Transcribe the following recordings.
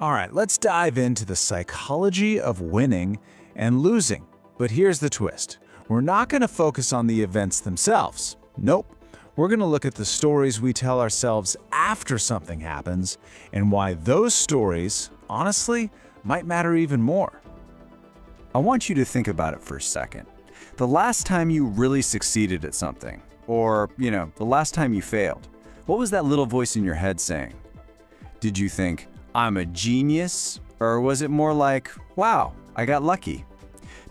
All right, let's dive into the psychology of winning and losing. But here's the twist. We're not going to focus on the events themselves. Nope. We're going to look at the stories we tell ourselves after something happens and why those stories, honestly, might matter even more. I want you to think about it for a second. The last time you really succeeded at something, or, the last time you failed, what was that little voice in your head saying? Did you think, I'm a genius? Or was it more like, wow, I got lucky?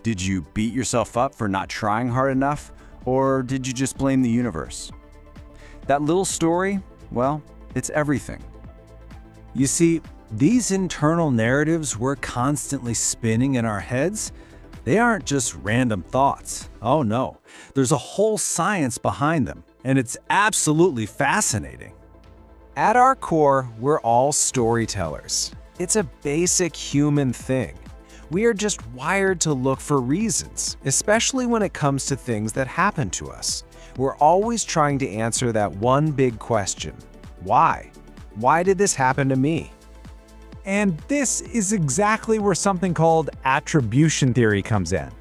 Did you beat yourself up for not trying hard enough? Or did you just blame the universe? That little story, well, it's everything. You see, these internal narratives we're constantly spinning in our heads, they aren't just random thoughts. Oh no, there's a whole science behind them, and it's absolutely fascinating. At our core, we're all storytellers. It's a basic human thing. We are just wired to look for reasons, especially when it comes to things that happen to us. We're always trying to answer that one big question. Why? Why did this happen to me? And this is exactly where something called attribution theory comes in.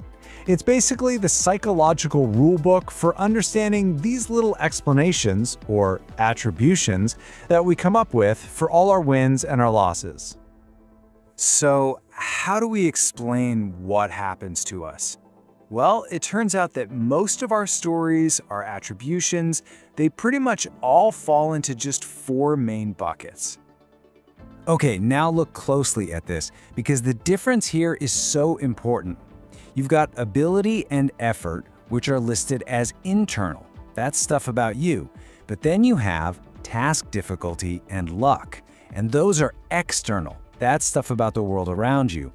It's basically the psychological rulebook for understanding these little explanations, or attributions, that we come up with for all our wins and our losses. So, how do we explain what happens to us? Well, it turns out that most of our stories, our attributions, they pretty much all fall into just 4 main buckets. Okay, now look closely at this, because the difference here is so important. You've got ability and effort, which are listed as internal. That's stuff about you. But then you have task difficulty and luck, and those are external. That's stuff about the world around you.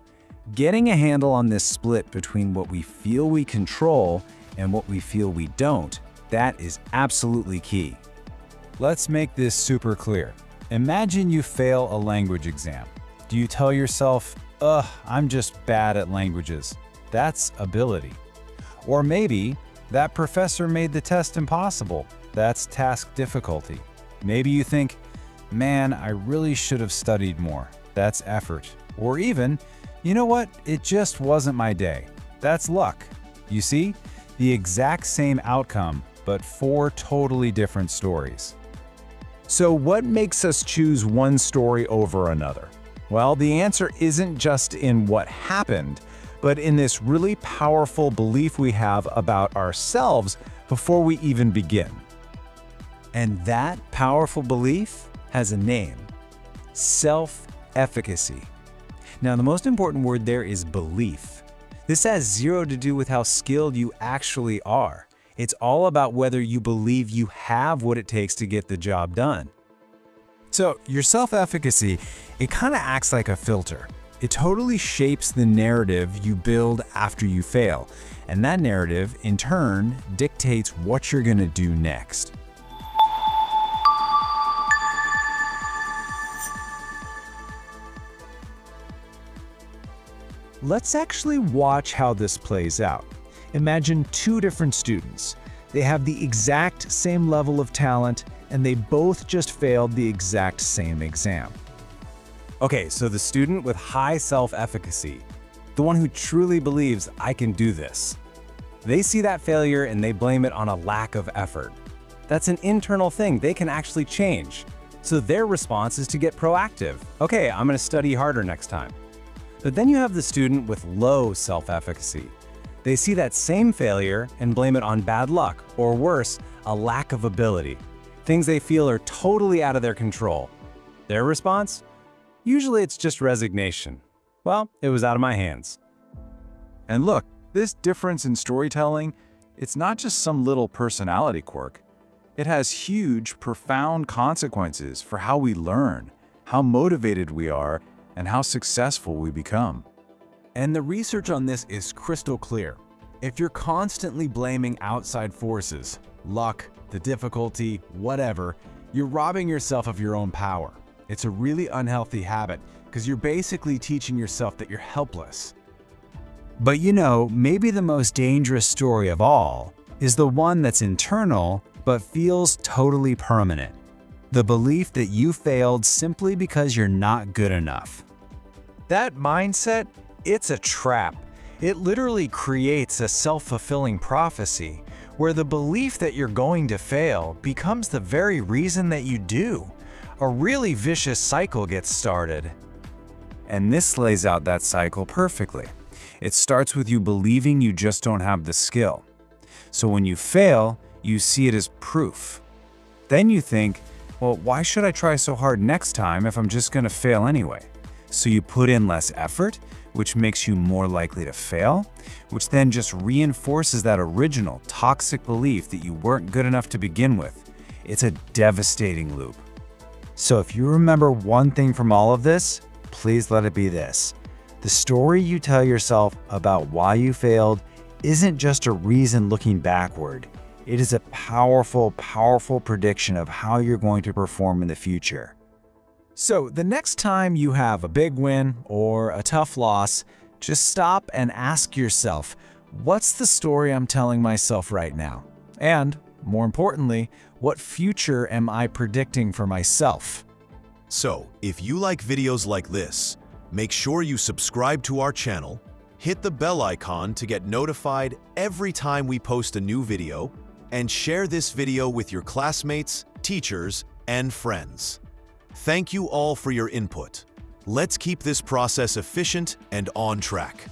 Getting a handle on this split between what we feel we control and what we feel we don't, that is absolutely key. Let's make this super clear. Imagine you fail a language exam. Do you tell yourself, ugh, I'm just bad at languages? That's ability. Or maybe that professor made the test impossible. That's task difficulty. Maybe you think, man, I really should have studied more. That's effort. Or even, you know what, it just wasn't my day. That's luck. You see, the exact same outcome, but 4 totally different stories. So what makes us choose one story over another? Well, the answer isn't just in what happened, but in this really powerful belief we have about ourselves before we even begin. And that powerful belief has a name: self-efficacy. Now, the most important word there is belief. This has zero to do with how skilled you actually are. It's all about whether you believe you have what it takes to get the job done. So your self-efficacy, it kind of acts like a filter. It totally shapes the narrative you build after you fail. And that narrative, in turn, dictates what you're going to do next. Let's actually watch how this plays out. Imagine 2 different students. They have the exact same level of talent, and they both just failed the exact same exam. Okay, so the student with high self-efficacy, the one who truly believes, I can do this. They see that failure and they blame it on a lack of effort. That's an internal thing they can actually change. So their response is to get proactive. Okay, I'm going to study harder next time. But then you have the student with low self-efficacy. They see that same failure and blame it on bad luck, or worse, a lack of ability. Things they feel are totally out of their control. Their response? Usually it's just resignation. Well, it was out of my hands. And look, this difference in storytelling, it's not just some little personality quirk. It has huge, profound consequences for how we learn, how motivated we are, and how successful we become. And the research on this is crystal clear. If you're constantly blaming outside forces, luck, the difficulty, whatever, you're robbing yourself of your own power. It's a really unhealthy habit because you're basically teaching yourself that you're helpless. But maybe the most dangerous story of all is the one that's internal but feels totally permanent. The belief that you failed simply because you're not good enough. That mindset, it's a trap. It literally creates a self-fulfilling prophecy, where the belief that you're going to fail becomes the very reason that you do. A really vicious cycle gets started. And this lays out that cycle perfectly. It starts with you believing you just don't have the skill. So when you fail, you see it as proof. Then you think, well, why should I try so hard next time if I'm just going to fail anyway? So you put in less effort, which makes you more likely to fail, which then just reinforces that original toxic belief that you weren't good enough to begin with. It's a devastating loop. So if you remember one thing from all of this, please let it be this. The story you tell yourself about why you failed isn't just a reason looking backward. It is a powerful, powerful prediction of how you're going to perform in the future. So the next time you have a big win or a tough loss, just stop and ask yourself, what's the story I'm telling myself right now? And, more importantly, what future am I predicting for myself? So, if you like videos like this, make sure you subscribe to our channel, hit the bell icon to get notified every time we post a new video, and share this video with your classmates, teachers, and friends. Thank you all for your input. Let's keep this process efficient and on track.